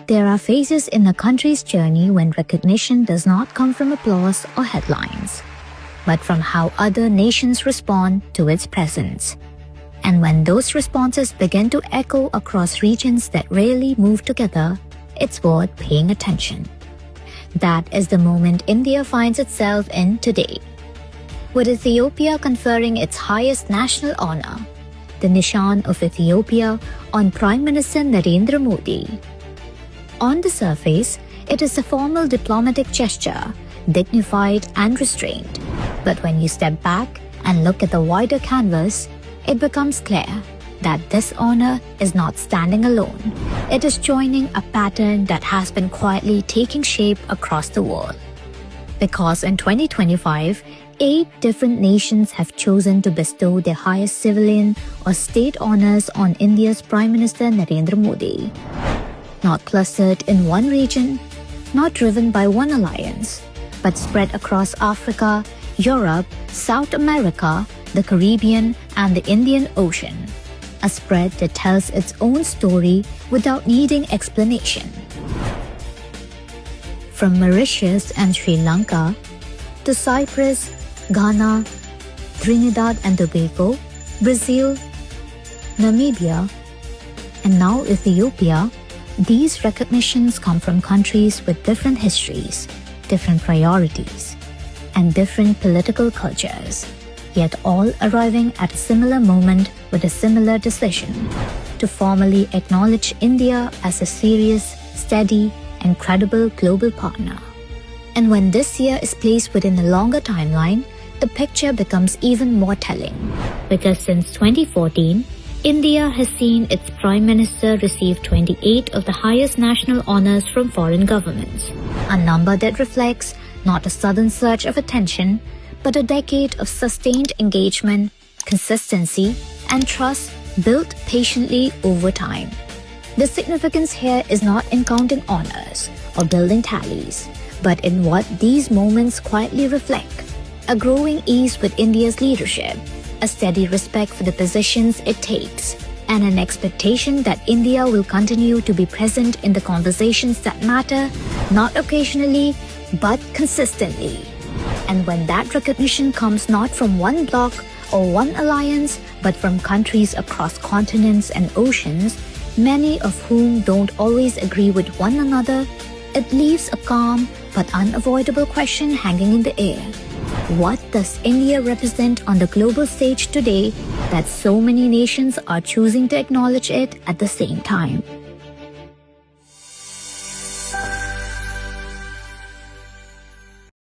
There are phases in a country's journey when recognition does not come from applause or headlines, but from how other nations respond to its presence. And when those responses begin to echo across regions that rarely move together, it's worth paying attention. That is the moment India finds itself in today, with Ethiopia conferring its highest national honor, the Nishan of Ethiopia, on Prime Minister Narendra Modi. On the surface, it is a formal diplomatic gesture, dignified and restrained. But when you step back and look at the wider canvas, it becomes clear that this honor is not standing alone. It is joining a pattern that has been quietly taking shape across the world. Because in 2025, 8 different nations have chosen to bestow their highest civilian or state honors on India's Prime Minister Narendra Modi. Not clustered in one region, not driven by one alliance, but spread across Africa, Europe, South America, the Caribbean, and the Indian Ocean. A spread that tells its own story without needing explanation. From Mauritius and Sri Lanka to Cyprus, Ghana, Trinidad and Tobago, Brazil, Namibia, and now Ethiopia, these recognitions come from countries with different histories, different priorities, and different political cultures, yet all arriving at a similar moment with a similar decision to formally acknowledge India as a serious, steady, and credible global partner. And when this year is placed within a longer timeline, the picture becomes even more telling, because since 2014, India has seen its Prime Minister receive 28 of the highest national honors from foreign governments, a number that reflects not a sudden surge of attention, but a decade of sustained engagement, consistency, and trust built patiently over time. The significance here is not in counting honors or building tallies, but in what these moments quietly reflect: a growing ease with India's leadership, a steady respect for the positions it takes, and an expectation that India will continue to be present in the conversations that matter, not occasionally, but consistently. And when that recognition comes not from one bloc or one alliance, but from countries across continents and oceans, many of whom don't always agree with one another, it leaves a calm but unavoidable question hanging in the air. What does India represent on the global stage today that so many nations are choosing to acknowledge it at the same time?